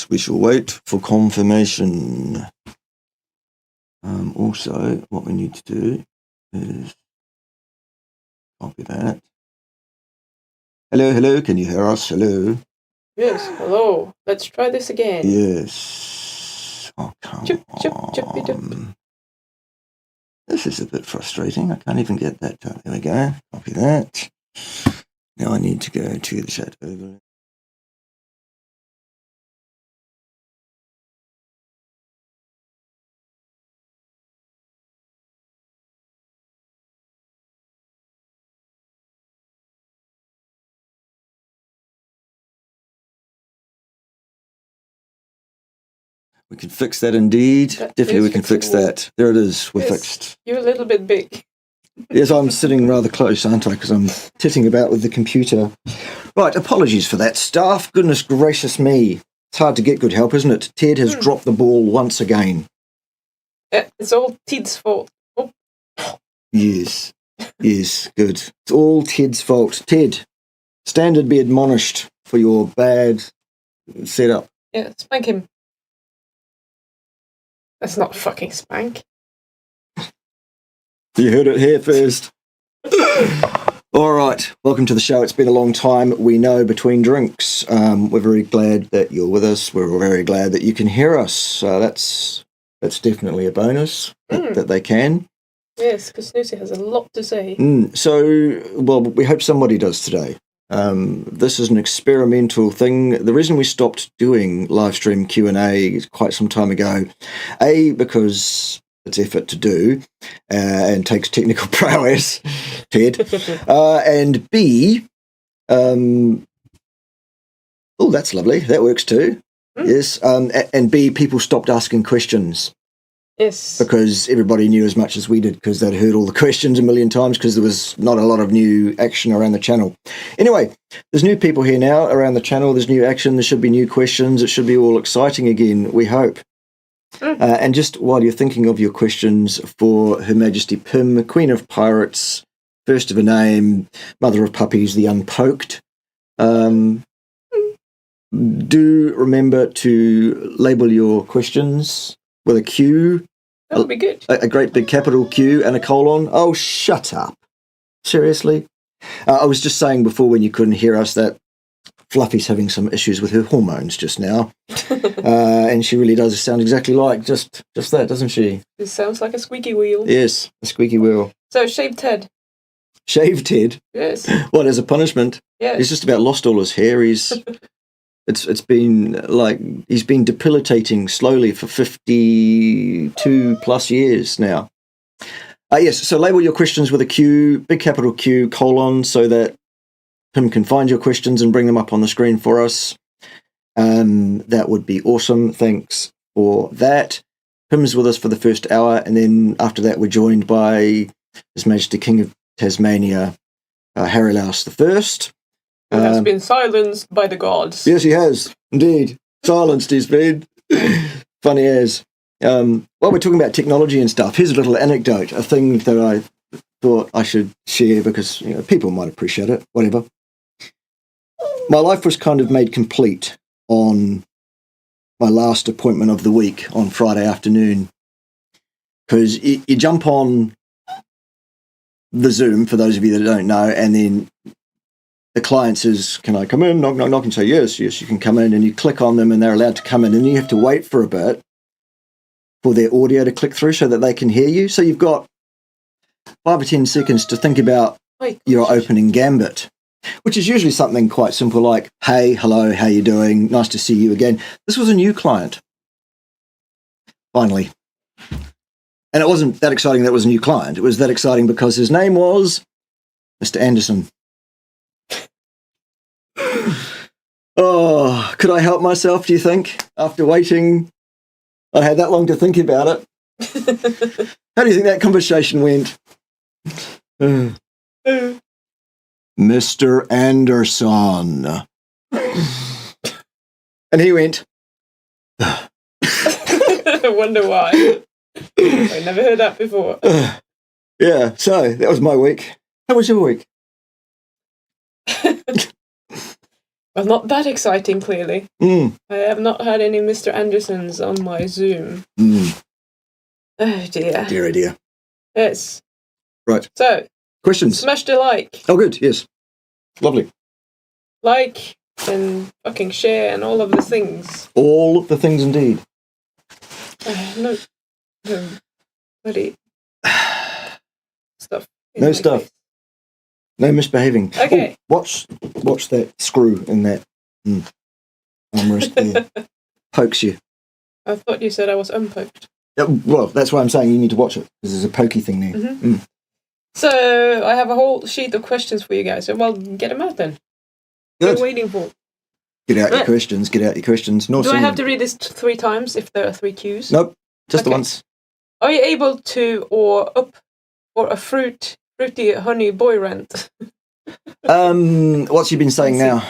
Yes, we shall wait for confirmation. Also, what we need to do is copy that. Hello, can you hear us? Hello? Yes, hello. Let's try this again. Yes. Oh, come on. This is a bit frustrating. I can't even get that done. There we go. Copy that. Now I need to go to the chat overlay. We can fix that indeed. Definitely we can fix that. There it is. We're fixed. You're a little bit big. Yes, I'm sitting rather close, aren't I? Because I'm titting about with the computer. Right, apologies for that, staff. Goodness gracious me. It's hard to get good help, isn't it? Ted has dropped the ball once again. It's all Ted's fault. Oh. Yes, good. It's all Ted's fault. Ted, stand and be admonished for your bad setup. Yeah, spank him. That's not fucking spank. You heard it here first. All right, welcome to the show. It's been a long time, we know, between drinks. We're very glad that you're with us. We're very glad that you can hear us. That's definitely a bonus that they can. Yes, because Lucy has a lot to say. So, well, we hope somebody does today. This is an experimental thing. The reason we stopped doing live stream Q&A quite some time ago, A, because it's effort to do and takes technical prowess, Ted, and B, oh, that's lovely. That works too. Yes, and B, people stopped asking questions. Yes. Because everybody knew as much as we did because they'd heard all the questions a million times because there was not a lot of new action around the channel. Anyway, there's new people here now around the channel. There's new action. There should be new questions. It should be all exciting again, we hope. And just while you're thinking of your questions for Her Majesty Pym, Queen of Pirates, first of a name, mother of puppies, the unpoked, do remember to label your questions with a Q. That would be good. A great big capital Q and a colon. Oh, shut up. Seriously? I was just saying before when you couldn't hear us that Fluffy's having some issues with her hormones just now. And she really does sound exactly like just that, doesn't she? It sounds like a squeaky wheel. Yes, a squeaky wheel. So, shaved head. Shaved head? Yes. What, as a punishment? Yes. He's just about lost all his hair. It's been like he's been debilitating slowly for 52 plus years now. Yes, so label your questions with a Q, big capital Q, colon, so that Pym can find your questions and bring them up on the screen for us. That would be awesome. Thanks for that. Pym's with us for the first hour, and then after that we're joined by His Majesty King of Tasmania, Harry Louse the First. Who has been silenced by the gods. Yes, he has, indeed. Silenced he's been. Funny as. While we're talking about technology and stuff, here's a little anecdote, a thing that I thought I should share because people might appreciate it, whatever. My life was kind of made complete on my last appointment of the week on Friday afternoon because you jump on the Zoom, for those of you that don't know, and then the client says, can I come in? Knock, knock, knock, and say, yes, you can come in. And you click on them and they're allowed to come in. And you have to wait for a bit for their audio to click through so that they can hear you. So you've got 5 or 10 seconds to think about your opening gambit, which is usually something quite simple like, hey, hello, how you doing? Nice to see you again. This was a new client, finally. And it wasn't that exciting that it was a new client. It was that exciting because his name was Mr. Anderson. Oh, could I help myself, do you think? After waiting, I had that long to think about it. How do you think that conversation went? Mr. Anderson. And he went. I wonder why. I never heard that before. Yeah, so that was my week. How was your week? Well, not that exciting, clearly. Mm. I have not had any Mr. Andersons on my Zoom. Mm. Oh, dear. Dear, oh dear. Yes. Right. So, questions? Smash the like. Oh, good. Yes. Lovely. Like and fucking share and all of the things. All of the things indeed. No, bloody stuff. No stuff. Face. No misbehaving. Okay. Oh, watch that screw in that armrest there. Pokes you. I thought you said I was unpoked. Well, that's why I'm saying you need to watch it, because there's a pokey thing there. Mm-hmm. So, I have a whole sheet of questions for you guys. So, well, get them out then. Good. What are you waiting for? Get out your questions. Get out your questions. No, do I have to read this 3 times if there are 3 cues? Nope. Just the once. Are you able to or up for a fruity honey boy rant? What's you been saying now?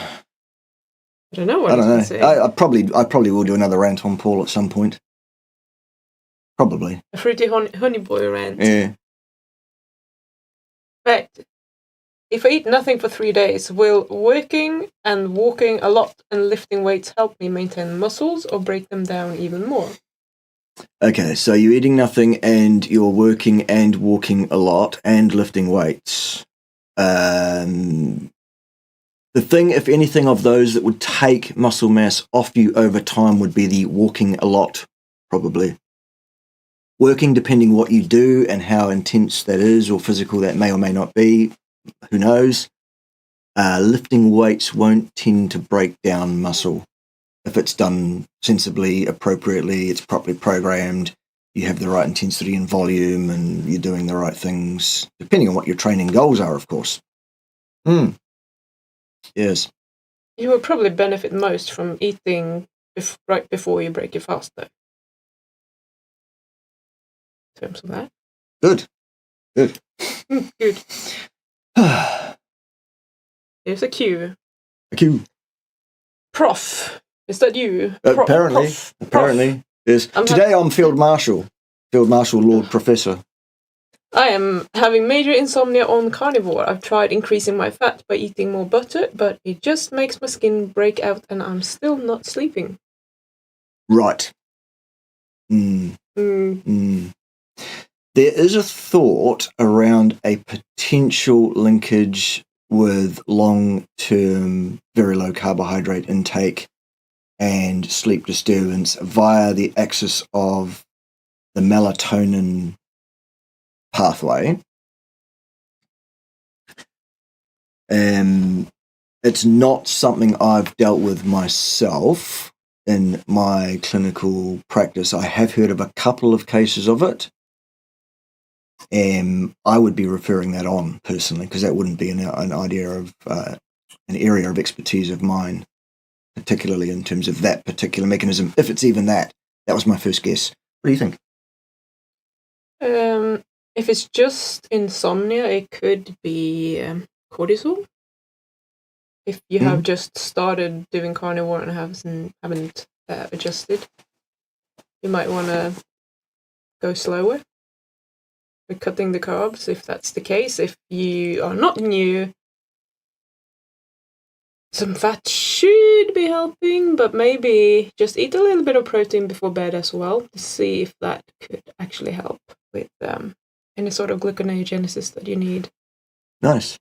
I don't know what I don't know. Say. I probably will do another rant on Paul at some point. Probably. A fruity honey boy rant. Yeah. Right. If I eat nothing for 3 days, will working and walking a lot and lifting weights help me maintain muscles or break them down even more? Okay, so you're eating nothing and you're working and walking a lot and lifting weights. The thing, if anything, of those that would take muscle mass off you over time would be the walking a lot, probably. Working, depending what you do and how intense that is or physical that may or may not be, who knows. Lifting weights won't tend to break down muscle. If it's done sensibly, appropriately, it's properly programmed, you have the right intensity and volume, and you're doing the right things, depending on what your training goals are, of course. Yes. You will probably benefit most from eating right before you break your fast, though. In terms of that. Good. Good. Here's a cue. A cue. Prof. Is that you? Apparently. Yes. I'm Today I'm Field Marshal. Field Marshal Lord Professor. I am having major insomnia on Carnivore. I've tried increasing my fat by eating more butter, but it just makes my skin break out and I'm still not sleeping. Right. There is a thought around a potential linkage with long-term, very low carbohydrate intake and sleep disturbance via the axis of the melatonin pathway. It's not something I've dealt with myself in my clinical practice. I have heard of a couple of cases of it. I would be referring that on personally, because that wouldn't be an idea of an area of expertise of mine, particularly in terms of that particular mechanism. If it's even that was my first guess. What do you think? If it's just insomnia, it could be cortisol. If you have just started doing carnivore and haven't adjusted, you might want to go slower with cutting the carbs, if that's the case. If you are not new, some fat should be helping, but maybe just eat a little bit of protein before bed as well to see if that could actually help with any sort of gluconeogenesis that you need. Nice.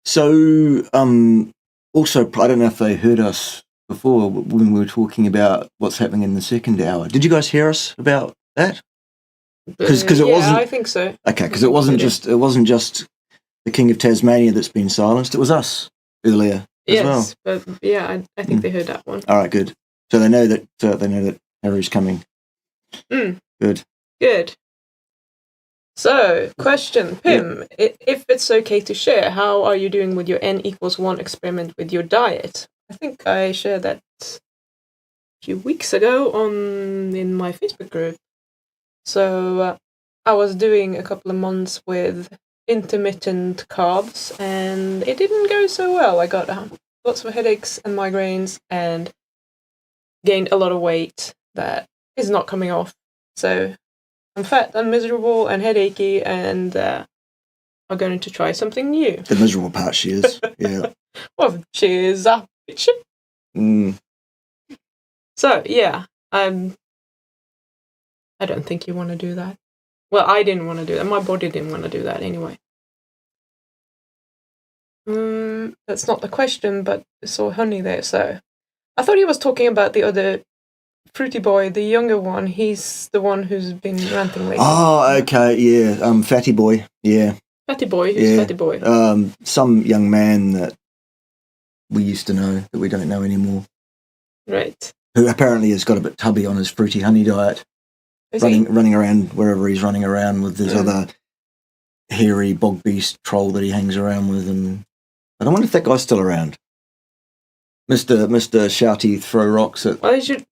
So, also, I don't know if they heard us before when we were talking about what's happening in the second hour. Did you guys hear us about that? Because it wasn't. I think so. Okay, because it wasn't just the King of Tasmania that's been silenced. It was us earlier as well. Yes, but yeah, I think they heard that one. All right, good. So they know that Harry's coming. Good. So, question, Pim, if it's okay to share, how are you doing with your N=1 experiment with your diet? I think I shared that a few weeks ago in my Facebook group. So, I was doing a couple of months with intermittent carbs, and it didn't go so well. I got lots of headaches and migraines and gained a lot of weight that is not coming off. So I'm fat and miserable and headachy, and are going to try something new. The miserable part, she is. Yeah. Well, cheers up, bitch. So, yeah, I don't think you want to do that. Well, I didn't want to do that. My body didn't want to do that anyway. That's not the question, but I saw Honey there, so... I thought he was talking about the other fruity boy, the younger one. He's the one who's been ranting lately. Oh, okay, yeah. Fatty boy, yeah. Fatty boy? Who's Fatty boy? Some young man that we used to know that we don't know anymore. Right. Who apparently has got a bit tubby on his fruity honey diet. Running around wherever he's running around with this other hairy bog beast troll that he hangs around with. But I wonder if that guy's still around. Mr. Shouty throw rocks at... Well, they should...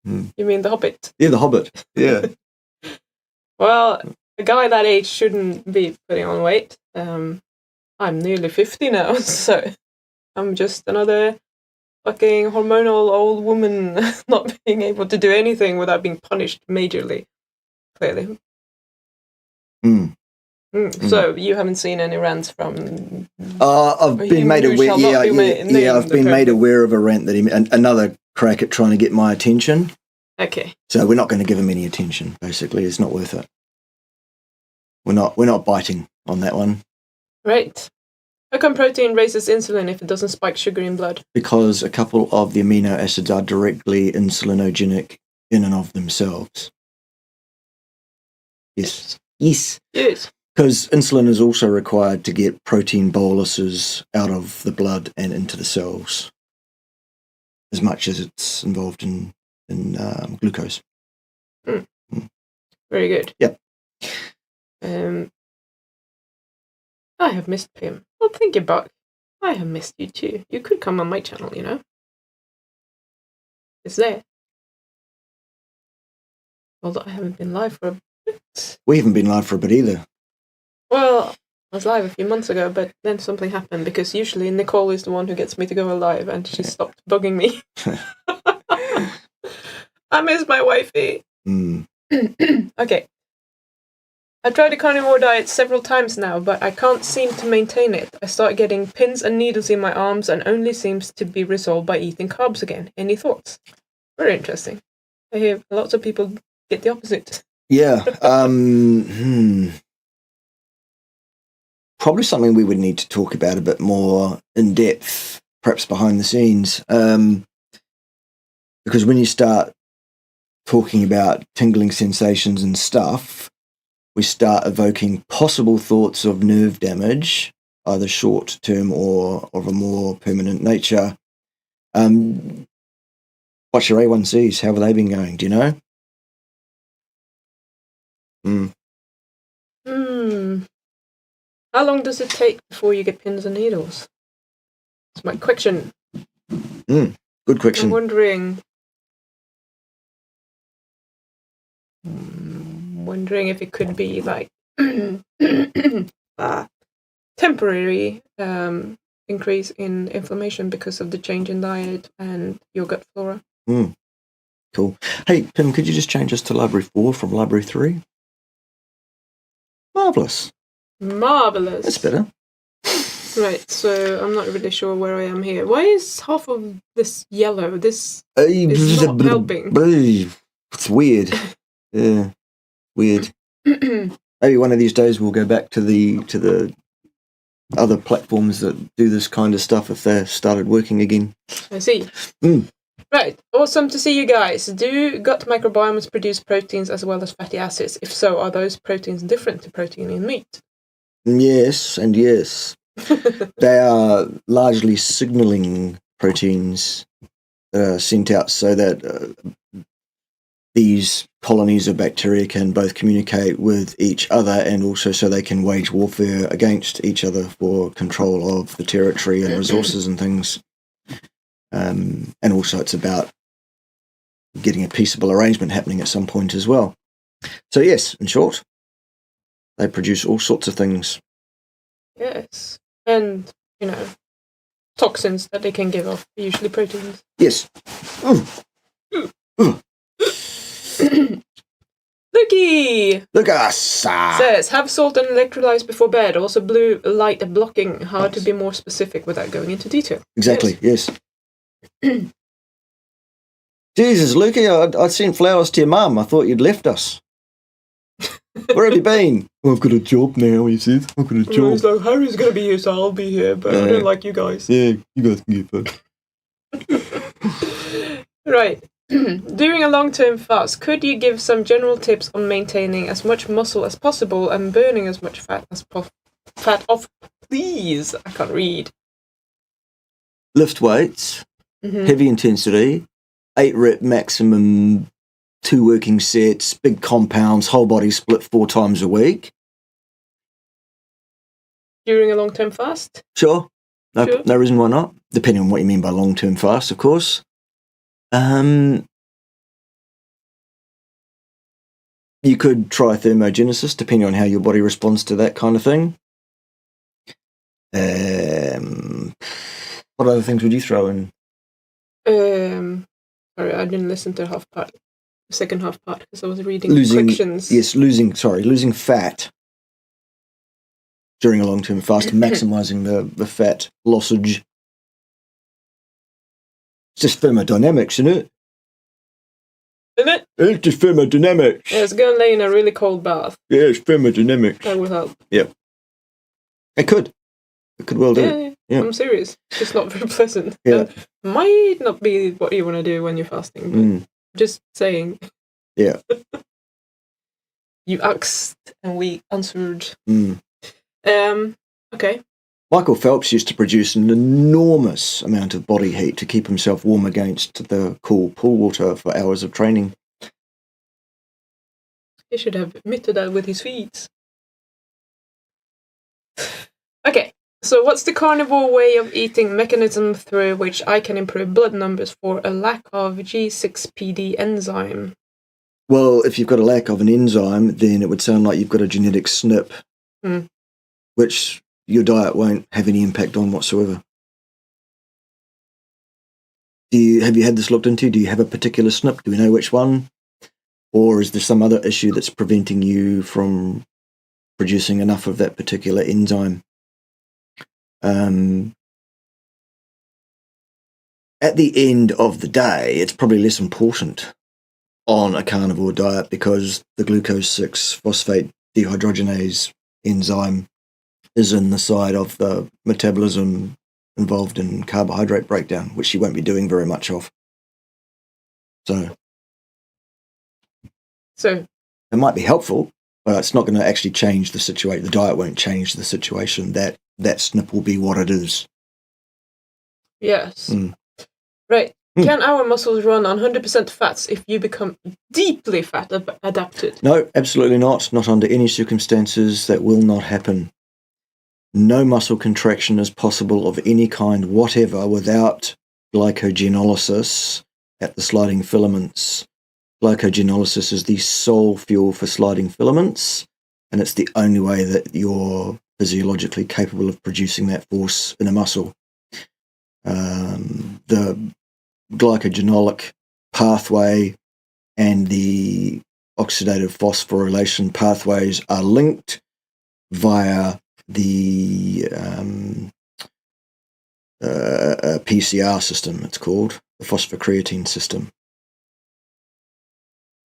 You mean the Hobbit? Yeah, the Hobbit. Yeah. Well, a guy that age shouldn't be putting on weight. I'm nearly 50 now, so I'm just another fucking hormonal old woman not being able to do anything without being punished majorly. Clearly. So you haven't seen any rants from? I've been made aware. I've been made aware of a rant that another crack at trying to get my attention. Okay. So we're not going to give him any attention. Basically, it's not worth it. We're not biting on that one. Right. How come protein raises insulin if it doesn't spike sugar in blood? Because a couple of the amino acids are directly insulinogenic in and of themselves. Yes. Because insulin is also required to get protein boluses out of the blood and into the cells, as much as it's involved in glucose. Very good. Yep. I have missed him. Well, thank you, Bart. I have missed you too. You could come on my channel, you know. It's there. Although I haven't been live for a bit. We haven't been live for a bit either. Well, I was live a few months ago, but then something happened because usually Nicole is the one who gets me to go live, and she stopped bugging me. I miss my wifey. Okay. I've tried the carnivore diet several times now, but I can't seem to maintain it. I start getting pins and needles in my arms and only seems to be resolved by eating carbs again. Any thoughts? Very interesting. I hear lots of people get the opposite. Yeah. Probably something we would need to talk about a bit more in depth, perhaps behind the scenes. Because when you start talking about tingling sensations and stuff, we start evoking possible thoughts of nerve damage, either short-term or of a more permanent nature. What's your A1Cs? How have they been going? Do you know? How long does it take before you get pins and needles? That's my question. Good question. I'm wondering if it could be like temporary increase in inflammation because of the change in diet and your gut flora. Cool. Hey, Pim, could you just change us to Library 4 from Library 3? Marvellous. Marvellous. That's better. Right, so I'm not really sure where I am here. Why is half of this yellow? This is not helping. It's weird. Yeah, weird. Maybe one of these days we'll go back to the other platforms that do this kind of stuff if they're started working again. I see. Right, awesome to see you guys. Do gut microbiomes produce proteins as well as fatty acids? If so, are those proteins different to protein in meat? Yes, and yes. They are largely signaling proteins that are sent out so that these colonies of bacteria can both communicate with each other and also so they can wage warfare against each other for control of the territory and resources and things. And also it's about getting a peaceable arrangement happening at some point as well. So yes, in short, they produce all sorts of things. Yes. And, toxins that they can give off, usually proteins. Yes. Looky! Look at us! Ah. Says, have salt and electrolytes before bed. Also blue light blocking. Hard to be more specific without going into detail. Exactly, yes. Jesus, Lukey, I'd sent flowers to your mum. I thought you'd left us. Where have you been? Well, I've got a job now, he says. I've got a job. He's like, Harry's going to be here, so I'll be here, but I don't like you guys. Yeah, you guys can get fun. Right. During a long-term fast, could you give some general tips on maintaining as much muscle as possible and burning as much fat as fat off? Please, I can't read. Lift weights, heavy intensity, 8 rep maximum, 2 working sets, big compounds, whole body split 4 times a week. During a long-term fast? Sure. No reason why not. Depending on what you mean by long-term fast, of course. You could try thermogenesis, depending on how your body responds to that kind of thing. What other things would you throw in? Sorry, I didn't listen to the second half part, because I was reading frictions. Yes, losing fat during a long-term fast, maximising the fat lossage. It's just thermodynamics, isn't it? Isn't it? It's just thermodynamics. Yeah, it's go and lay in a really cold bath. Yeah, it's thermodynamics. That would help. Yeah. It could well do. Yeah. I'm serious. It's just not very pleasant. Yeah. Might not be what you want to do when you're fasting, but just saying. Yeah. You asked and we answered. Okay. Michael Phelps used to produce an enormous amount of body heat to keep himself warm against the cool pool water for hours of training. He should have admitted that with his feet. Okay, so what's the carnivore way of eating mechanism through which I can improve blood numbers for a lack of G6PD enzyme? Well, if you've got a lack of an enzyme, then it would sound like you've got a genetic SNP, which your diet won't have any impact on whatsoever. Have you had this looked into? Do you have a particular SNP? Do we know which one? Or is there some other issue that's preventing you from producing enough of that particular enzyme? At the end of the day, it's probably less important on a carnivore diet because the glucose 6-phosphate dehydrogenase enzyme is in the side of the metabolism involved in carbohydrate breakdown, which you won't be doing very much of. So it might be helpful, but it's not going to actually change the situation. The diet won't change the situation. That SNP will be what it is. Yes. Right. Can our muscles run on 100% fats if you become deeply fat adapted? No, absolutely not. Not under any circumstances. That will not happen. No muscle contraction is possible of any kind whatever without glycogenolysis at the sliding filaments. Glycogenolysis is the sole fuel for sliding filaments, and it's the only way that you're physiologically capable of producing that force in a muscle. The glycogenolic pathway and the oxidative phosphorylation pathways are linked via the PCR system, it's called, the phosphocreatine system.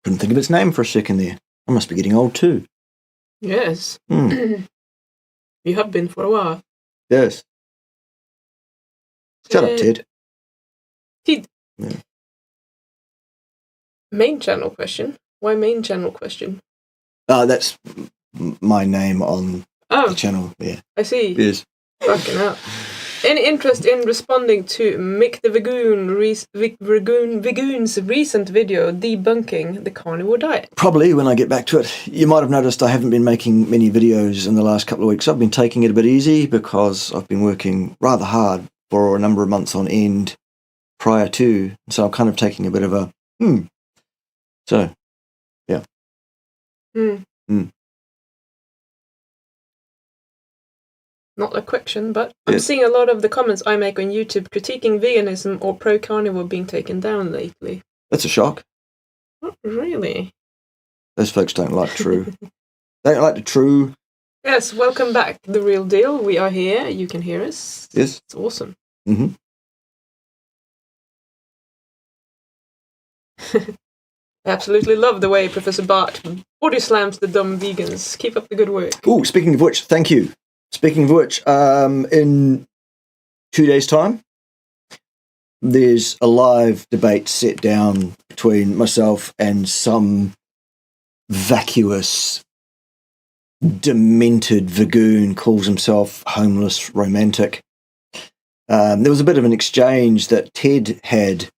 Couldn't think of its name for a second there. I must be getting old too. Yes. You have been for a while. Yes. Shut up, Ted. Ted. Yeah. Main channel question. Why main channel question? That's my name on the channel. Yeah. I see. Yes. Fucking hell. Any interest in responding to Mick the Vagoon's recent video debunking the carnivore diet? Probably when I get back to it. You might have noticed I haven't been making many videos in the last couple of weeks. I've been taking it a bit easy because I've been working rather hard for a number of months on end prior to. So I'm kind of taking a bit of a So, yeah. Not a question, but I'm seeing a lot of the comments I make on YouTube critiquing veganism or pro-carnivore being taken down lately. That's a shock. Not really. Those folks don't like true. They don't like the true. Yes, welcome back, The Real Deal. We are here. You can hear us. Yes. It's awesome. Mm-hmm. I absolutely love the way Professor Bart body slams the dumb vegans. Keep up the good work. Oh, speaking of which, thank you. Speaking of which, in 2 days' time, there's a live debate set down between myself and some vacuous, demented vagoon calls himself homeless romantic. There was a bit of an exchange that Ted had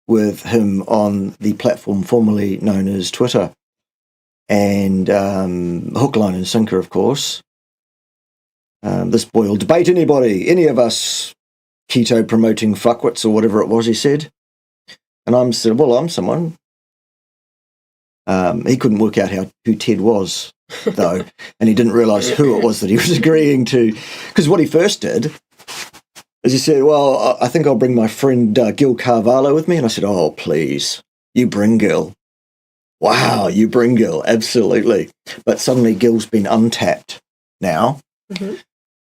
with him on the platform formerly known as Twitter, and hook, line and sinker, of course. This boy will debate anybody, any of us keto promoting fuckwits or whatever it was he said. And I'm said, well, I'm someone. He couldn't work out who Ted was, though, and he didn't realise who it was that he was agreeing to. Because what he first did is he said, well, I think I'll bring my friend Gil Carvalho with me. And I said, oh, please, you bring Gil. Wow, you bring Gil, absolutely. But suddenly Gil's been untapped now. Mm-hmm.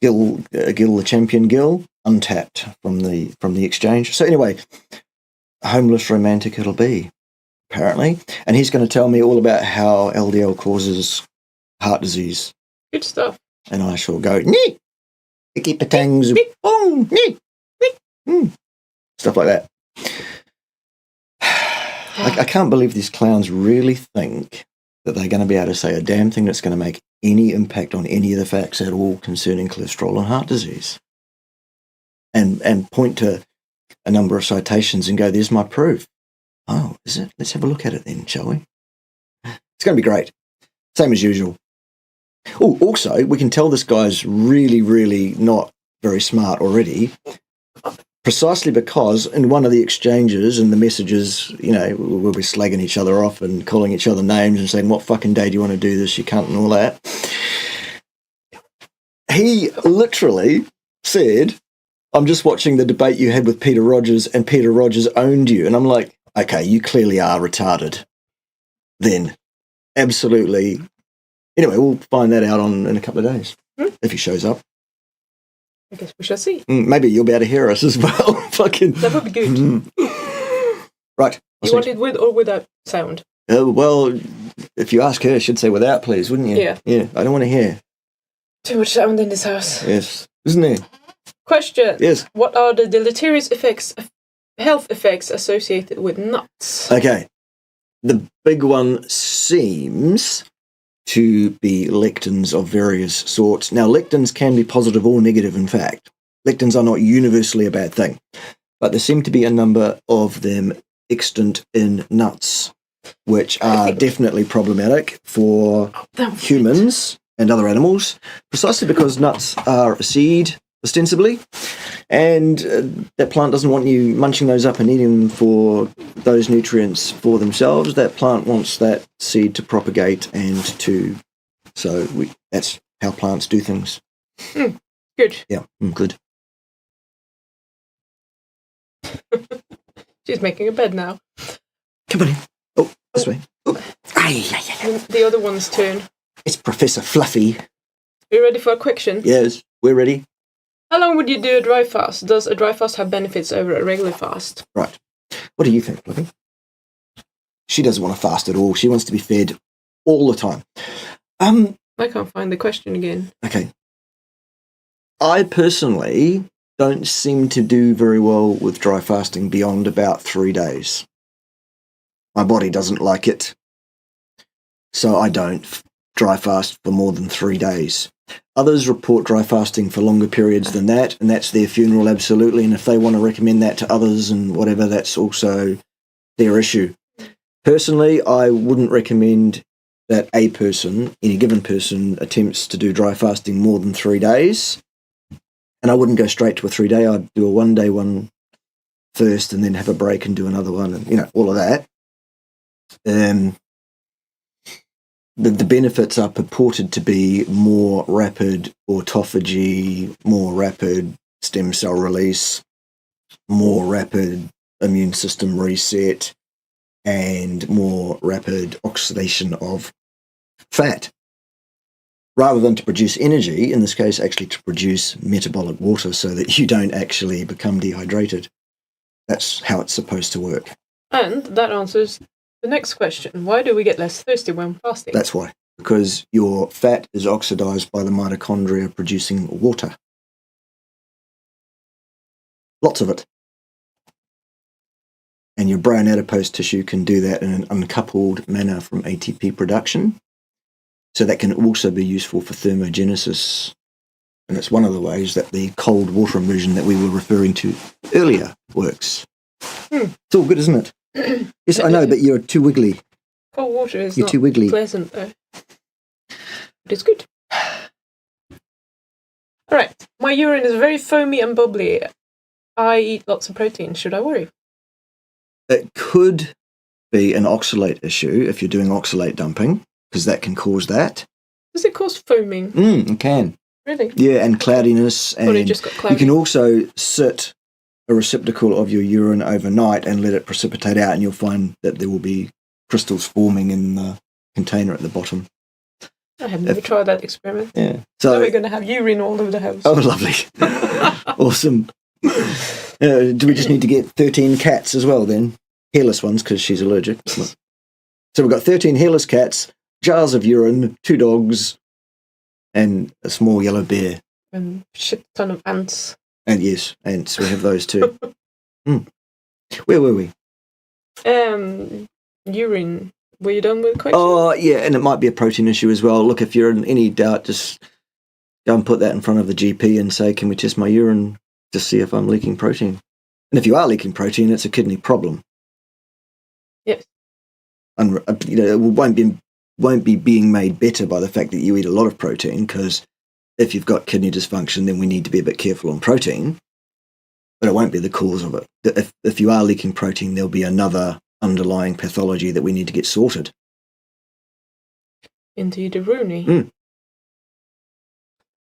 Gil, the champion Gil, untapped from the exchange. So anyway, homeless romantic it'll be, apparently. And he's going to tell me all about how LDL causes heart disease. Good stuff. And I shall go, nee, keep the tangs, boom, nee, stuff like that. I can't believe these clowns really think that they're going to be able to say a damn thing that's going to make any impact on any of the facts at all concerning cholesterol and heart disease. And point to a number of citations and go, there's my proof. Oh, is it? Let's have a look at it then, shall we? It's going to be great. Same as usual. Oh, also, we can tell this guy's really, really not very smart already, precisely because in one of the exchanges and the messages, we'll be slagging each other off and calling each other names and saying, what fucking day do you want to do this, you cunt, and all that. He literally said, I'm just watching the debate you had with Peter Rogers, and Peter Rogers owned you. And I'm like, okay, you clearly are retarded. Then, absolutely. Anyway, we'll find that out in a couple of days, if he shows up. I guess we shall see. Maybe you'll be able to hear us as well. Fucking. That would be good. Right. You want it with or without sound? Well, if you ask her, she'd say without, please, wouldn't you? Yeah. Yeah, I don't want to hear. Too much sound in this house. Yes. Isn't there? Question. Yes. What are the deleterious health effects associated with nuts? Okay. The big one seems to be lectins of various sorts. Now, lectins can be positive or negative, in fact. Lectins are not universally a bad thing, but there seem to be a number of them extant in nuts, which are definitely problematic for humans and other animals, precisely because nuts are a seed, ostensibly, and that plant doesn't want you munching those up and eating them for those nutrients for themselves. That plant wants that seed to propagate and to... So that's how plants do things. Good. Yeah, good. She's making a bed now. Come on in. Oh, this way. Oh. The other one's turn. It's Professor Fluffy. Are you ready for a question? Yes, we're ready. How long would you do a dry fast? Does a dry fast have benefits over a regular fast? Right. What do you think, Fluffy? She doesn't want to fast at all. She wants to be fed all the time. I can't find the question again. Okay. I personally don't seem to do very well with dry fasting beyond about 3 days. My body doesn't like it. So I don't dry fast for more than 3 days. Others report dry fasting for longer periods than that, and that's their funeral, absolutely. And if they want to recommend that to others and whatever, that's also their issue. Personally, I wouldn't recommend that any given person, attempts to do dry fasting more than 3 days. And I wouldn't go straight to a 3 day. I'd do a 1 day one first and then have a break and do another one, and all of that. The benefits are purported to be more rapid autophagy, more rapid stem cell release, more rapid immune system reset, and more rapid oxidation of fat. Rather than to produce energy, in this case, actually to produce metabolic water so that you don't actually become dehydrated. That's how it's supposed to work. And that answers the next question. Why do we get less thirsty when fasting? That's why. Because your fat is oxidized by the mitochondria producing water. Lots of it. And your brown adipose tissue can do that in an uncoupled manner from ATP production. So that can also be useful for thermogenesis. And it's one of the ways that the cold water immersion that we were referring to earlier works. It's all good, isn't it? Yes, I know, but you're too wiggly. Cold water is You're not too wiggly. pleasant, though. But it's good. All right. My urine is very foamy and bubbly. I eat lots of protein. Should I worry? It could be an oxalate issue if you're doing oxalate dumping, because that can cause that. Does it cause foaming? It can. Really? Yeah, and cloudiness. And it just got cloudy. You can also sit a receptacle of your urine overnight and let it precipitate out, and you'll find that there will be crystals forming in the container at the bottom. I have never tried that experiment. Yeah. So we're going to have urine all over the house. Oh, lovely. Awesome. Do we just need to get 13 cats as well then? Hairless ones, because she's allergic. So we've got 13 hairless cats, jars of urine, 2 dogs, and a small yellow bear. And shit ton of ants. And yes, ants. We have those too. Where were we? Urine. Were you done with the question? Oh, yeah, and it might be a protein issue as well. Look, if you're in any doubt, just go and put that in front of the GP and say, can we test my urine to see if I'm leaking protein? And if you are leaking protein, it's a kidney problem. Yes. And it won't be being made better by the fact that you eat a lot of protein, because if you've got kidney dysfunction, then we need to be a bit careful on protein. But it won't be the cause of it. If you are leaking protein, there'll be another underlying pathology that we need to get sorted. Indeed, Rooney.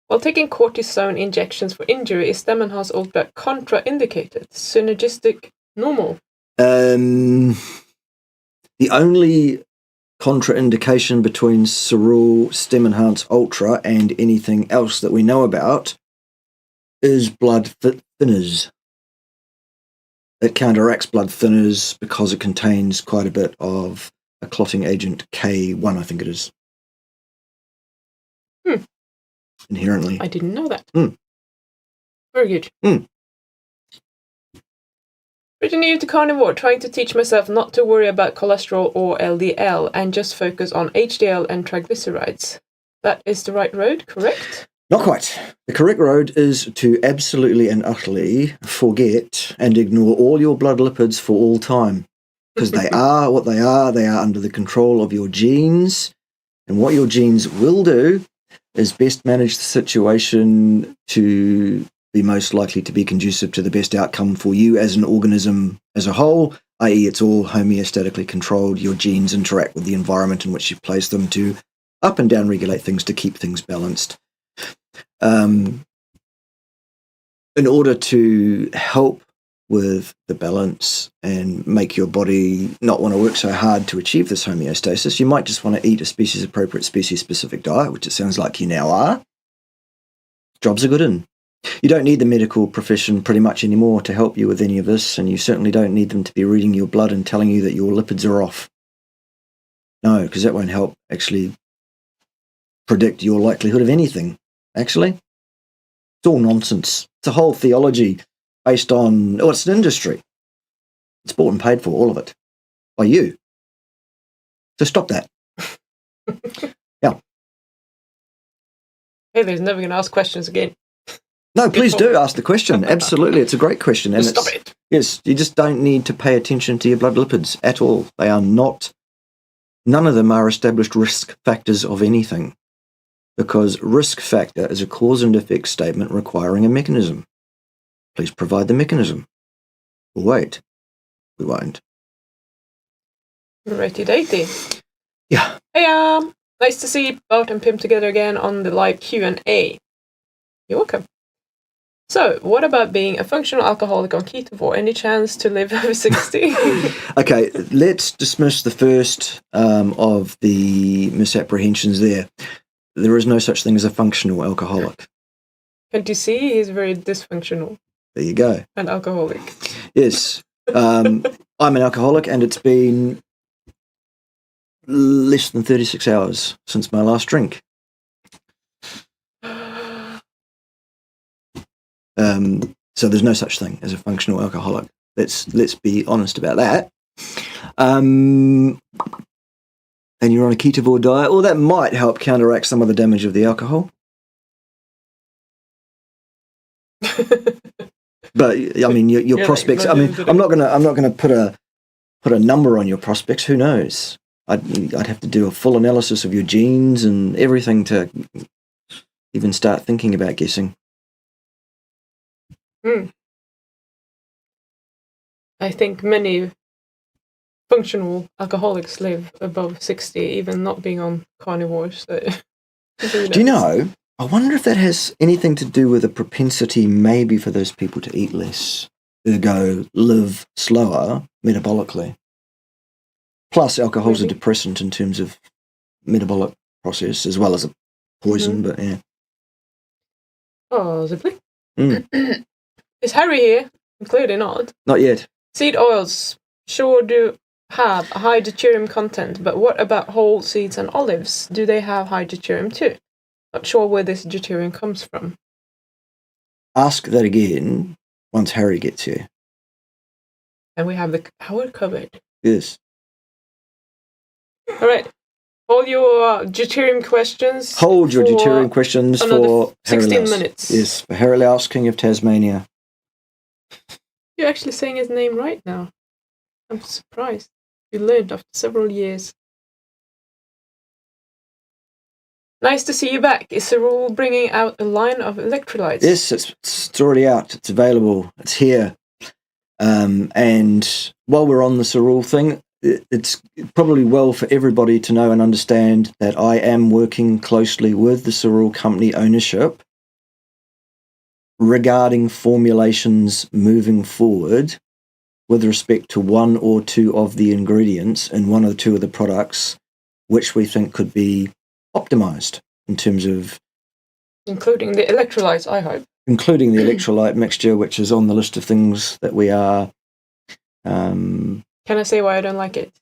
While taking cortisone injections for injury, is Stemmenhaus ultra contraindicated? Synergistic normal? The only contraindication between Cerule, Stemmenhaus Ultra, and anything else that we know about is blood thinners. It counteracts blood thinners because it contains quite a bit of a clotting agent, K1, I think it is. Inherently. I didn't know that. Very good. Pretty new to carnivore, trying to teach myself not to worry about cholesterol or LDL and just focus on HDL and triglycerides. That is the right road, correct? Not quite. The correct road is to absolutely and utterly forget and ignore all your blood lipids for all time. Because they are what they are. They are under the control of your genes. And what your genes will do is best manage the situation to be most likely to be conducive to the best outcome for you as an organism as a whole, i.e. it's all homeostatically controlled. Your genes interact with the environment in which you place them to up and down regulate things to keep things balanced. In order to help with the balance and make your body not want to work so hard to achieve this homeostasis, you might just want to eat a species-appropriate, species-specific diet, which it sounds like you now are. Jobs are good in. You don't need the medical profession pretty much anymore to help you with any of this, and you certainly don't need them to be reading your blood and telling you that your lipids are off. No, because that won't help actually predict your likelihood of anything, actually. It's all nonsense. It's a whole theology based on, it's an industry. It's bought and paid for, all of it, by you. So stop that. Yeah. Haley's never going to ask questions again. No, please do ask the question. Absolutely. It's a great question. And Stop it. Yes, you just don't need to pay attention to your blood lipids at all. They are not, none of them are established risk factors of anything, because risk factor is a cause and effect statement requiring a mechanism. Please provide the mechanism. We'll wait. We won't. Righty-datey. Yeah. Hey, nice to see Bart and Pim together again on the live Q&A. You're welcome. So, what about being a functional alcoholic on keto? Any chance to live over 60? Okay, let's dismiss the first of the misapprehensions there. There is no such thing as a functional alcoholic. Can't you see? He's very dysfunctional. There you go. And alcoholic. Yes. I'm an alcoholic, and it's been less than 36 hours since my last drink. So there's no such thing as a functional alcoholic. Let's be honest about that. And you're on a ketovore diet, well, that might help counteract some of the damage of the alcohol. But I mean, your prospects. I mean, I'm not gonna put a number on your prospects. Who knows? I'd have to do a full analysis of your genes and everything to even start thinking about guessing. I think many functional alcoholics live above 60, even not being on carnivore. So, do you know? I wonder if that has anything to do with a propensity maybe for those people to eat less, ergo live slower metabolically. Plus, alcohol's a depressant in terms of metabolic process as well as a poison, but yeah. Possibly. Is Harry here? Clearly not. Not yet. Seed oils sure do have a high deuterium content, but what about whole seeds and olives? Do they have high deuterium too? Not sure where this deuterium comes from. Ask that again once Harry gets here. And we have the hour covered. Yes. All right. All your deuterium questions. Hold your deuterium questions for 16 minutes. Yes, for Harry Louse, King of Tasmania. You're actually saying his name right now. I'm surprised. You learned after several years. Nice to see you back. Is Cerule bringing out a line of electrolytes? Yes, it's already out. It's available. It's here. And while we're on the Cerule thing, it's probably well for everybody to know and understand that I am working closely with the Cerule company ownership regarding formulations moving forward with respect to one or two of the ingredients in one or two of the products, which we think could be optimized in terms of... Including the electrolytes, I hope. Including the electrolyte mixture, which is on the list of things that we are... Can I say why I don't like it?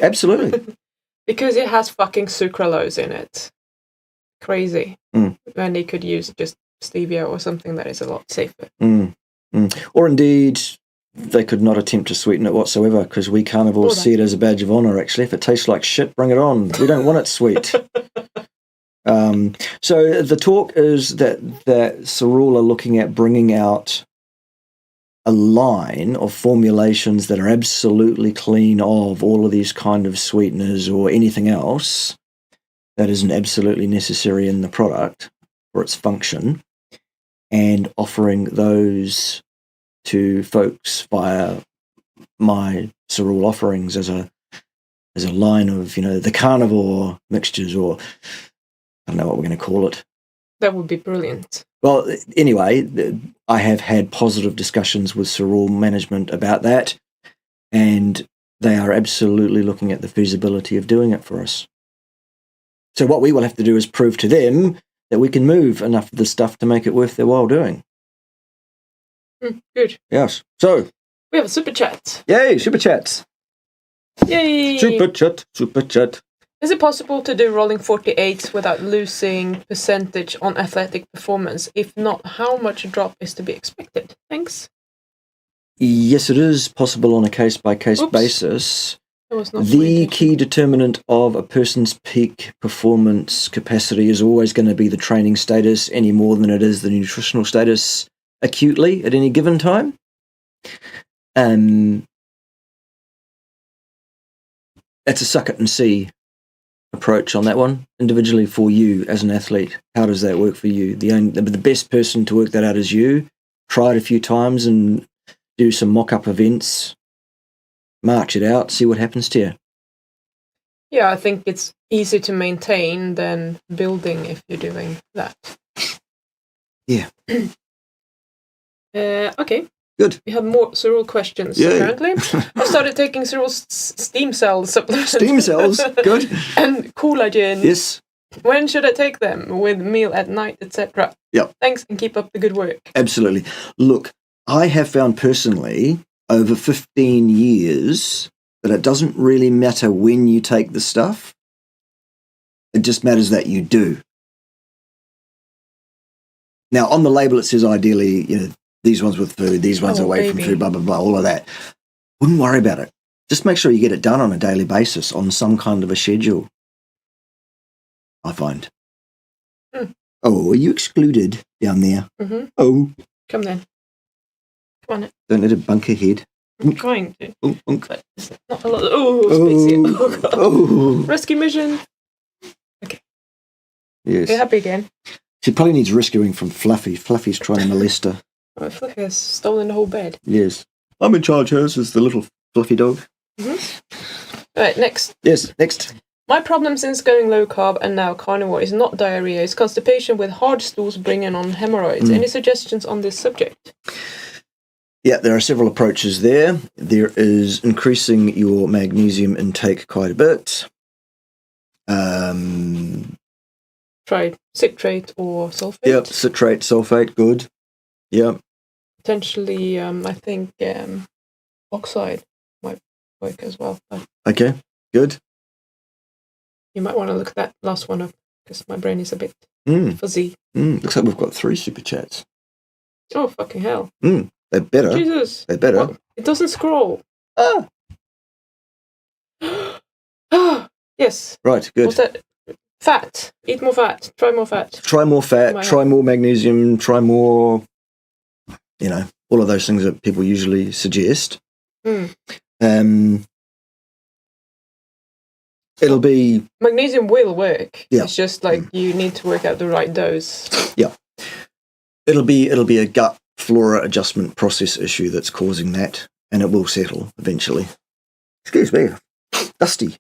Absolutely. Because it has fucking sucralose in it. Crazy. And they could use just stevia or something that is a lot safer. Or indeed, they could not attempt to sweeten it whatsoever, because we carnivores see it as a badge of honour, actually. If it tastes like shit, bring it on. We don't want it sweet. So the talk is that Cerule are looking at bringing out a line of formulations that are absolutely clean of all of these kind of sweeteners or anything else that isn't absolutely necessary in the product for its function, and offering those to folks via my Cerule offerings as a line of, the carnivore mixtures, or I don't know what we're going to call it. That would be brilliant. Well, anyway, I have had positive discussions with Cerule management about that, and they are absolutely looking at the feasibility of doing it for us. So what we will have to do is prove to them that we can move enough of the stuff to make it worth their while doing. Good. Yes. So we have a super chat. Yay, super chats. Yay. Super chat. Is it possible to do rolling 48s without losing percentage on athletic performance? If not, how much drop is to be expected? Thanks. Yes, it is possible on a case-by-case basis. The key determinant of a person's peak performance capacity is always going to be the training status, any more than it is the nutritional status acutely at any given time. That's a suck it and see approach on that one. Individually for you as an athlete, how does that work for you? The best person to work that out is you. Try it a few times and do some mock-up events. March it out, see what happens to you. Yeah, I think it's easier to maintain than building if you're doing that. Yeah. Okay. Good. We have more cereal questions, Yay. apparently. I started taking cereal steam cell supplements. Steam cells. Good. And collagen. Yes. When should I take them? With meal at night, etc. Yep. Thanks, and keep up the good work. Absolutely. Look, I have found personally over 15 years that it doesn't really matter when you take the stuff. It just matters that you do. Now, on the label, it says ideally, these ones with food, these ones away from food, blah, blah, blah, all of that. Wouldn't worry about it. Just make sure you get it done on a daily basis on some kind of a schedule, I find. Oh, are you excluded down there? Mm-hmm. Oh. Come then. Come on. Don't let it bunk ahead. I'm trying to. But it's not a lot. Oh, God. Oh. Rescue mission. Okay. Yes. You're happy again. She probably needs rescuing from Fluffy. Fluffy's trying to molest her. Oh, Fluffy has stolen the whole bed. Yes. I'm in charge. Hers is the little fluffy dog. Mm-hmm. Right, next. Yes, next. My problem since going low carb and now carnivore is not diarrhea, it's constipation with hard stools bringing on hemorrhoids. Any suggestions on this subject? Yeah, there are several approaches there. There is increasing your magnesium intake quite a bit. Try citrate or sulfate. Yep, citrate, sulfate, good. Yep. Potentially, I think oxide might work as well. But Okay, good. you might want to look that last one up because my brain is a bit fuzzy. Looks like we've got 3 super chats. Oh, fucking hell. They're better. Jesus. They're better. What? It doesn't scroll. Ah. Yes. Right, good. What's that? Fat. Eat more fat. Try more fat. Try more fat, try more magnesium, try more, all of those things that people usually suggest. It'll be... Magnesium will work. Yeah. It's just like you need to work out the right dose. Yeah. It'll be a gut flora adjustment process issue that's causing that, and it will settle eventually. Excuse me. Dusty.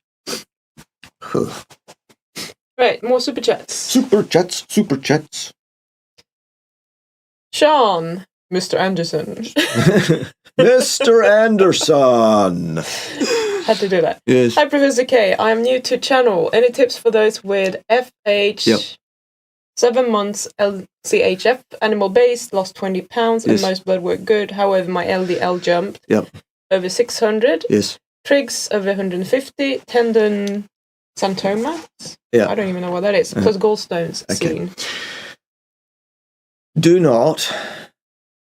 Right, more super chats. Super chats. Sean, Mr. Anderson. Mr. Anderson. Had to do that. Yes. Hi, Professor K. I am new to channel. Any tips for those with FH? Yep. 7 months LCHF, animal based, lost 20 pounds, Yes. and most blood work good. However, my LDL jumped over 600. Yes. Trigs over 150. Tendon xanthomas. Yeah. I don't even know what that is. Plus gallstones seen. Do not.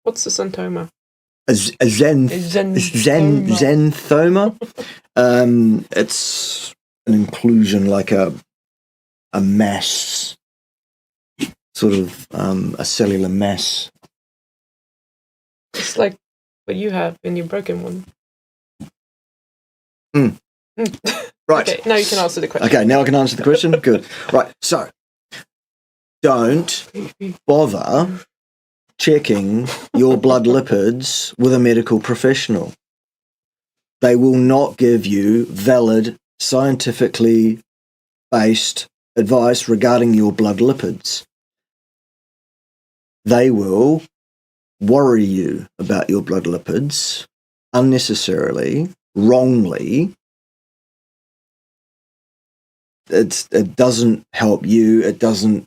What's the xanthoma? A xanthoma. It's an inclusion, like a mass, sort of a cellular mass. It's like what you have in your broken one. Right. Okay, now you can answer the question. Okay, now I can answer the question. Good. Right. So, don't bother checking your blood lipids with a medical professional. They will not give you valid, scientifically based advice regarding your blood lipids. They will worry you about your blood lipids unnecessarily, wrongly. It doesn't help you. It doesn't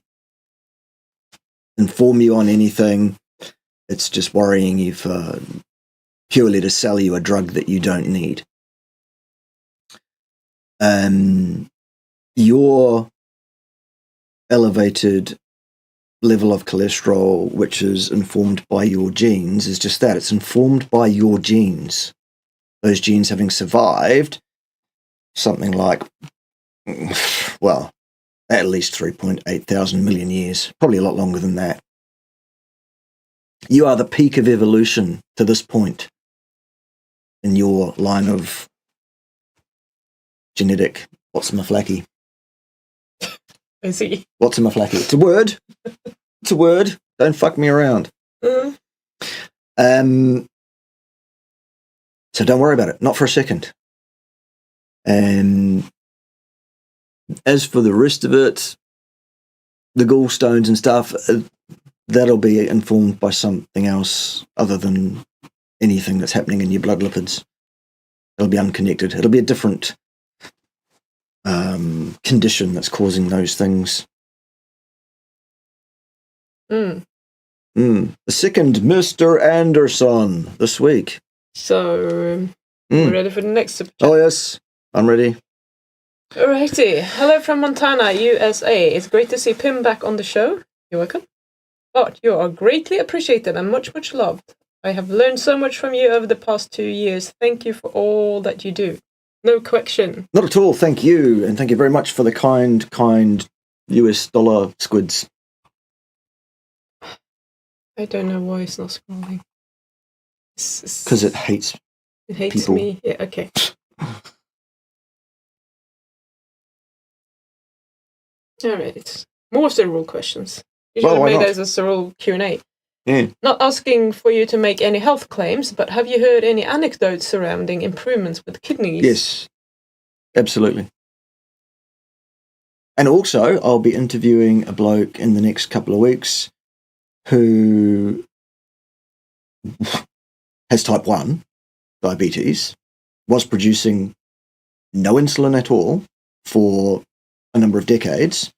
inform you on anything. It's just worrying you for purely to sell you a drug that you don't need. Your elevated level of cholesterol, which is informed by your genes, is just that. It's informed by your genes. Those genes having survived something like, well, at least 3.8 thousand million years, probably a lot longer than that. You are the peak of evolution to this point in your line of genetic what's-a-maflacky. I see. What's-a-maflacky. It's a word. It's a word. Don't fuck me around. So don't worry about it. Not for a second. As for the rest of it, the gallstones and stuff, that'll be informed by something else other than anything that's happening in your blood lipids. It'll be unconnected. It'll be a different condition that's causing those things. The second Mr. Anderson this week. So, we're ready for the next super chat? Oh, yes. I'm ready. Alrighty. Hello from Montana, USA. It's great to see Pim back on the show. You're welcome. Bart, you are greatly appreciated and much, much loved. I have learned so much from you over the past 2 years. Thank you for all that you do. No question. Not at all. Thank you. And thank you very much for the kind US dollar squids. I don't know why it's not scrolling. Because it hates people. Me. Yeah, okay. Alright. More cerebral questions. You should have made this a cerebral Q&A. Yeah. Not asking for you to make any health claims, but have you heard any anecdotes surrounding improvements with kidneys? Yes, absolutely. And also, I'll be interviewing a bloke in the next couple of weeks who has type 1 diabetes, was producing no insulin at all for a number of decades,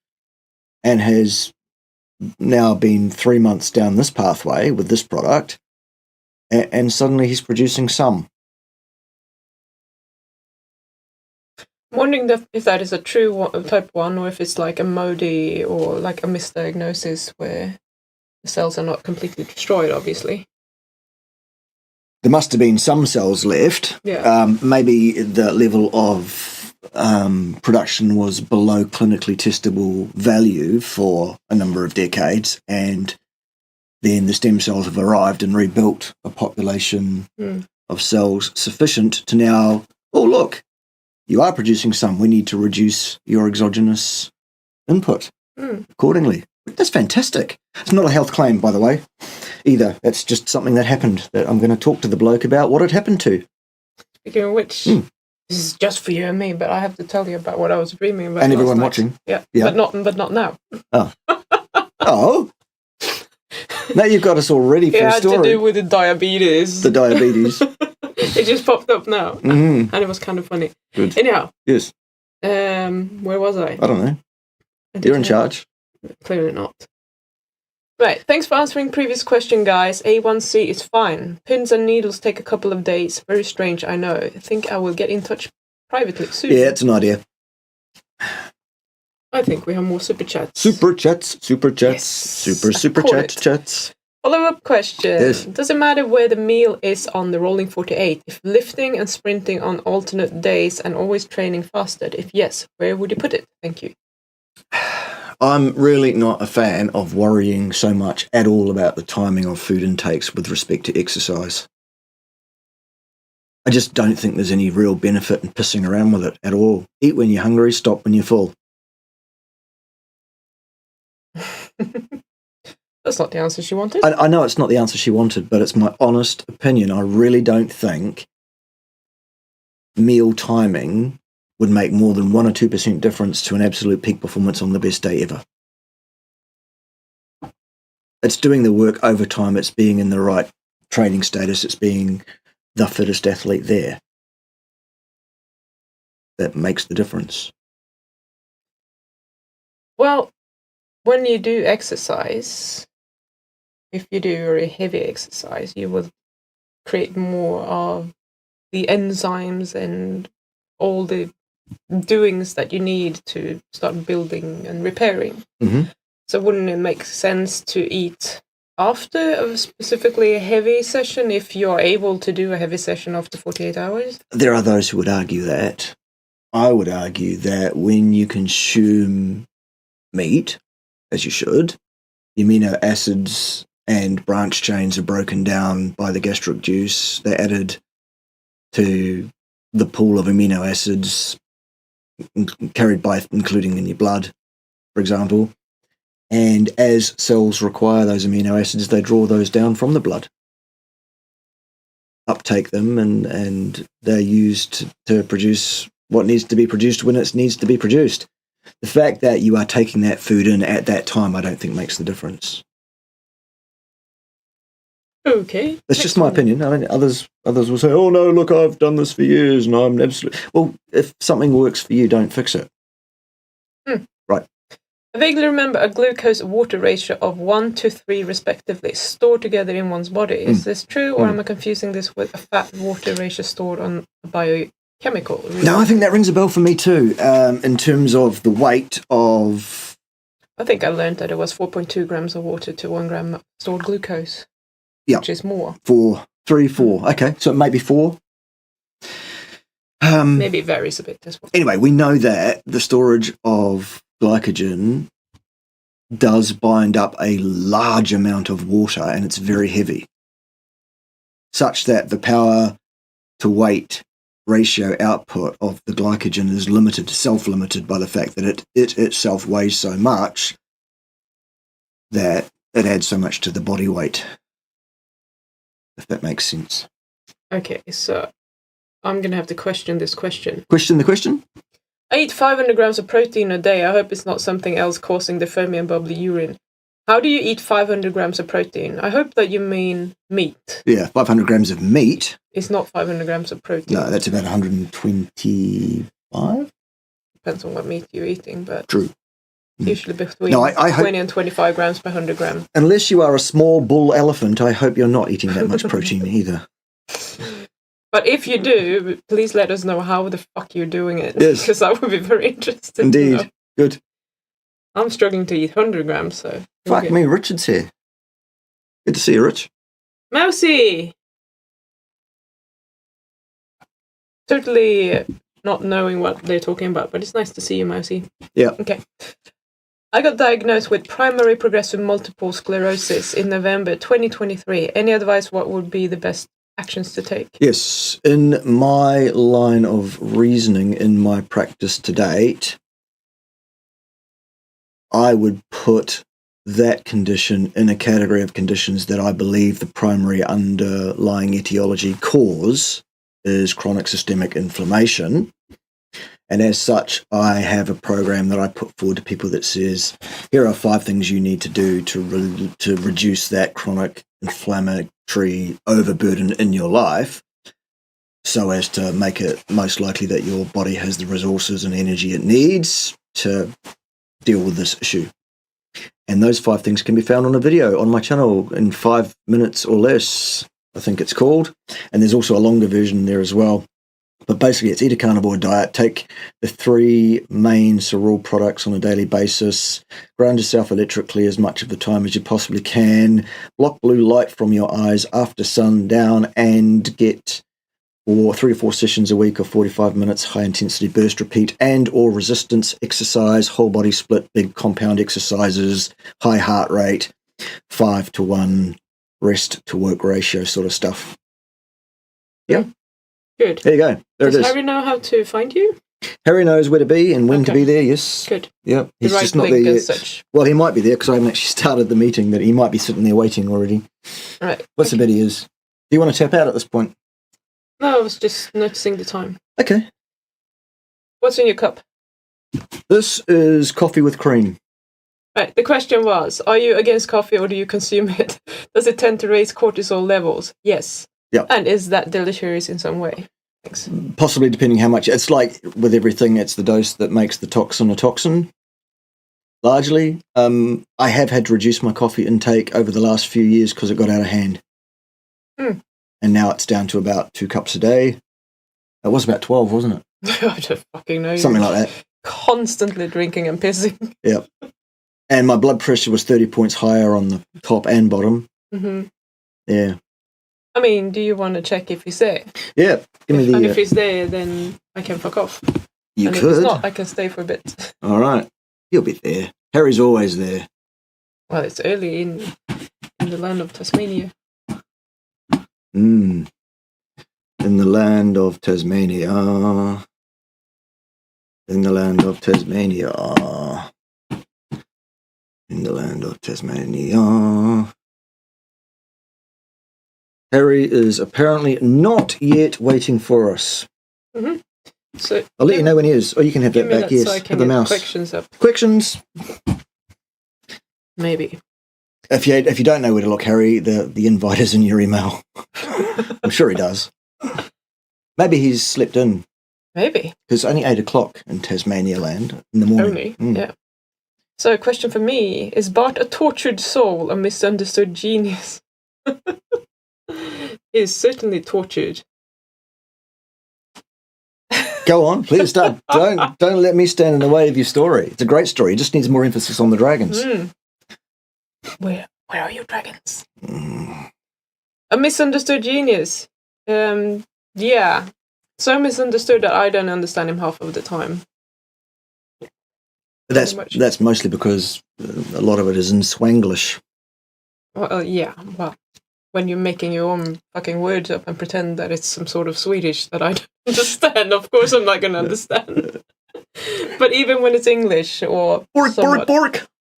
and has now been 3 months down this pathway with this product, and suddenly he's producing some. I'm wondering if that is a true type 1, or if it's like a MODY or like a misdiagnosis where the cells are not completely destroyed, obviously. There must have been some cells left. Yeah. Maybe the level of production was below clinically testable value for a number of decades, and then the stem cells have arrived and rebuilt a population of cells sufficient to now, oh, look, you are producing some. We need to reduce your exogenous input accordingly. That's fantastic. It's not a health claim, by the way, either. It's just something that happened that I'm going to talk to the bloke about what it happened to. Speaking of which, this is just for you and me, but I have to tell you about what I was dreaming about. And everyone watching. Yeah. But not now. Oh. Oh. Now you've got us all ready for a story. It had to do with the diabetes. The diabetes. It just popped up now. And it was kind of funny. Good. Anyhow. Yes. Where was I? I don't know. You're in charge. Clearly not. Right, thanks for answering previous question, guys. A1C is fine. Pins and needles take a couple of days. Very strange, I know. I think I will get in touch privately soon. Yeah, it's an idea. I think we have more super chats. Super chats. Yes, super chats. Follow-up question. Yes. Does it matter where the meal is on the rolling 48? If lifting and sprinting on alternate days and always training fasted? If yes, where would you put it? Thank you. I'm really not a fan of worrying so much at all about the timing of food intakes with respect to exercise. I just don't think there's any real benefit in pissing around with it at all. Eat when you're hungry, stop when you're full. That's not the answer she wanted. I know it's not the answer she wanted, but it's my honest opinion. I really don't think meal timing would make more than 1 or 2% difference to an absolute peak performance on the best day ever. It's doing the work over time. It's being in the right training status. It's being the fittest athlete there. That makes the difference. Well, when you do exercise, if you do very heavy exercise, you will create more of the enzymes and all the doings that you need to start building and repairing. So wouldn't it make sense to eat after specifically a heavy session if you're able to do a heavy session after 48 hours? There are those who would argue that. I would argue that when you consume meat, as you should, the amino acids and branch chains are broken down by the gastric juice. They're added to the pool of amino acids carried by, including in your blood, for example. And as cells require those amino acids, they draw those down from the blood, uptake them, and they're used to produce what needs to be produced when it needs to be produced. The fact that you are taking that food in at that time, I don't think makes the difference. Okay. That's just my opinion. I mean, others will say, "Oh no, look, I've done this for years, and I'm absolutely." Well, if something works for you, don't fix it. Right. I vaguely remember a glucose-water ratio of 1 to 3 respectively, stored together in one's body. Is this true, or am I confusing this with a fat-water ratio stored on a biochemical? No, I think that rings a bell for me too. In terms of the weight of, I think I learned that it was 4.2 grams of water to 1 gram of stored glucose. Yeah, which is more. 4. Okay, so maybe 4. Maybe it varies a bit as well. Anyway, we know that the storage of glycogen does bind up a large amount of water, and it's very heavy, such that the power to weight ratio output of the glycogen is limited, self-limited by the fact that it itself weighs so much that it adds so much to the body weight, if that makes sense. Okay, so I'm going to have to question this question. Question the question? I eat 500 grams of protein a day. I hope it's not something else causing the foamy and bubbly urine. How do you eat 500 grams of protein? I hope that you mean meat. Yeah, 500 grams of meat. It's not 500 grams of protein. No, that's about 125. Depends on what meat you're eating, but True. Usually between 20 and 25 grams per 100 gram. Unless you are a small bull elephant, I hope you're not eating that much protein either. But if you do, please let us know how the fuck you're doing it. Yes. Because I would be very interested. Indeed. To know. Good. I'm struggling to eat 100 grams, so... Fuck me, Richard's here. Good to see you, Rich. Mousy! Totally not knowing what they're talking about, but it's nice to see you, Mousy. Yeah. Okay. I got diagnosed with primary progressive multiple sclerosis in November 2023. Any advice what would be the best actions to take? Yes. In my line of reasoning, in my practice to date, I would put that condition in a category of conditions that I believe the primary underlying etiology cause is chronic systemic inflammation. And as such, I have a program that I put forward to people that says, here are 5 things you need to do to reduce that chronic inflammatory overburden in your life, so as to make it most likely that your body has the resources and energy it needs to deal with this issue. And those 5 things can be found on a video on my channel in 5 minutes or less, I think it's called. And there's also a longer version there as well. But basically, it's eat a carnivore diet, take the 3 main cereal products on a daily basis, ground yourself electrically as much of the time as you possibly can, block blue light from your eyes after sundown, and get 3 or 4 sessions a week of 45 minutes, high-intensity burst repeat and or resistance exercise, whole-body split, big compound exercises, high heart rate, 5-to-1 rest-to-work ratio sort of stuff. Yeah. Good. There you go. There Does it is. Harry know how to find you? Harry knows where to be and when to be there, yes. Good. Yep. He's The right just not link there as yet. such. Well, he might be there because I haven't actually started the meeting, but he might be sitting there waiting already. All right. What's the bet he is? Do you want to tap out at this point? No, I was just noticing the time. Okay. What's in your cup? This is coffee with cream. Right. The question was, are you against coffee or do you consume it? Does it tend to raise cortisol levels? Yes. Yeah. And is that deleterious in some way? Thanks. Possibly depending how much. It's like with everything, it's the dose that makes the toxin a toxin. Largely. I have had to reduce my coffee intake over the last few years because it got out of hand. And now it's down to about 2 cups a day. It was about 12, wasn't it? I don't fucking know. Something like that. Constantly drinking and pissing. Yep. And my blood pressure was 30 points higher on the top and bottom. Mm-hmm. Yeah. I mean, do you want to check if he's there? Yeah. Give me the. And if he's there, then I can fuck off. You and could. if he's not, I can stay for a bit. All right. He'll be there. Harry's always there. Well, it's early in the land of Tasmania. In the land of Tasmania. In the land of Tasmania. In the land of Tasmania. Harry is apparently not yet waiting for us. Mm-hmm. So I'll let you know when he is. Or you can have that back, yes. So I can Have the get mouse. questions up. Questions. Maybe. If you don't know where to look, Harry, the invite is in your email. I'm sure he does. Maybe he's slept in. Maybe. Because it's only 8 o'clock in Tasmania land in the morning. Only, yeah. So a question for me, is Bart a tortured soul, a misunderstood genius? He is certainly tortured. Go on, please start. Don't let me stand in the way of your story. It's a great story. It just needs more emphasis on the dragons. Where are your dragons? A misunderstood genius. Yeah. So misunderstood that I don't understand him half of the time. That's mostly because a lot of it is in Swanglish. Well, yeah. Well, when you're making your own fucking words up and pretend that it's some sort of Swedish that I don't understand, of course I'm not going to understand. But even when it's English or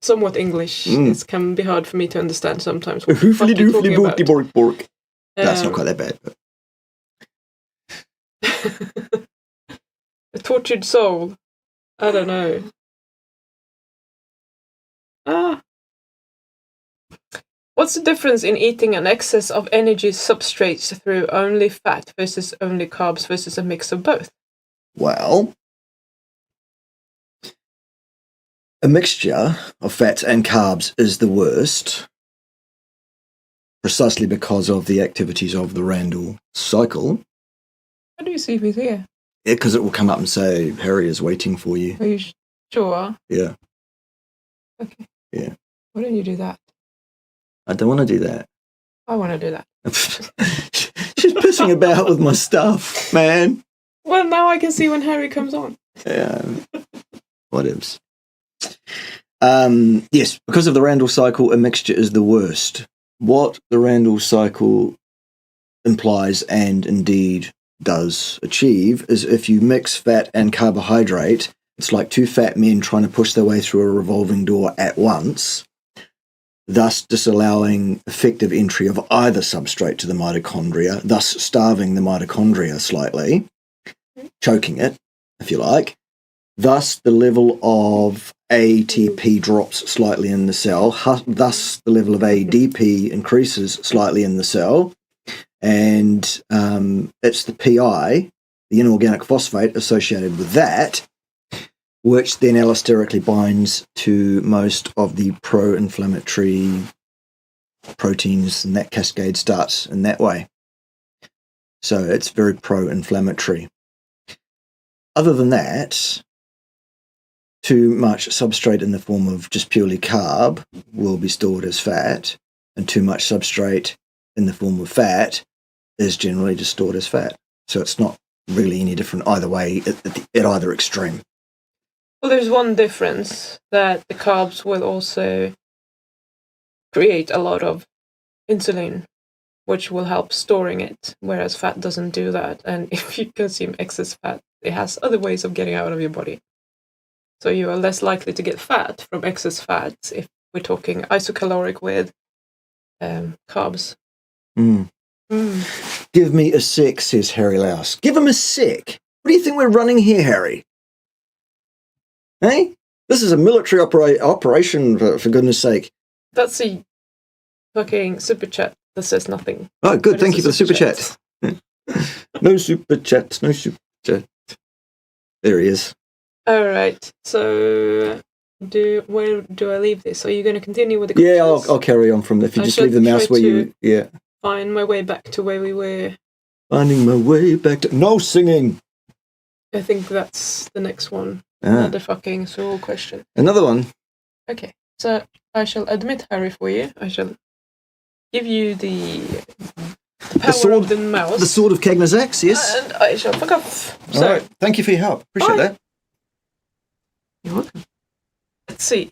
somewhat English, it can be hard for me to understand sometimes. What the fuck you're talking about. That's not quite that bad. But. A tortured soul. I don't know. What's the difference in eating an excess of energy substrates through only fat versus only carbs versus a mix of both? Well, a mixture of fats and carbs is the worst, precisely because of the activities of the Randall cycle. How do you see if he's here? Yeah, because it will come up and say, Harry is waiting for you. Are you sure? Yeah. Okay. Yeah. Why don't you do that? I don't want to do that. I want to do that. She's pissing about with my stuff, man. Well, now I can see when Harry comes on. Yeah. Whatevs. Yes, because of the Randall cycle, a mixture is the worst. What the Randall cycle implies and indeed does achieve is if you mix fat and carbohydrate, it's like two fat men trying to push their way through a revolving door at once, thus disallowing effective entry of either substrate to the mitochondria, thus starving the mitochondria slightly, choking it, if you like. Thus, the level of ATP drops slightly in the cell, thus the level of ADP increases slightly in the cell, and it's the PI, the inorganic phosphate associated with that, which then allosterically binds to most of the pro-inflammatory proteins, and that cascade starts in that way. So it's very pro-inflammatory. Other than that, too much substrate in the form of just purely carb will be stored as fat, and too much substrate in the form of fat is generally just stored as fat. So it's not really any different either way at either extreme. Well, there's one difference, that the carbs will also create a lot of insulin, which will help storing it, whereas fat doesn't do that. And if you consume excess fat, it has other ways of getting out of your body. So you are less likely to get fat from excess fat if we're talking isocaloric with carbs. Give me a sec, says Harry Louse. Give him a sec. What do you think we're running here, Harry? Hey? This is a military operation, for goodness sake. That's a fucking super chat that says nothing. Oh, good. Thank you for the super chat. No super chat. No super chat. There he is. All right. So, where do I leave this? Are you going to continue with the questions? Yeah, I'll carry on from there. If you just leave the mouse where you... Yeah. Find my way back to where we were. Finding my way back to... No singing! I think that's the next one. Another fucking soul question. Another one? Okay. So, I shall admit, Harry, for you. I shall give you the power of the mouse. The sword of Cagnazax, yes. And I shall fuck off. All right. Thank you for your help. Appreciate that. You're welcome. Let's see.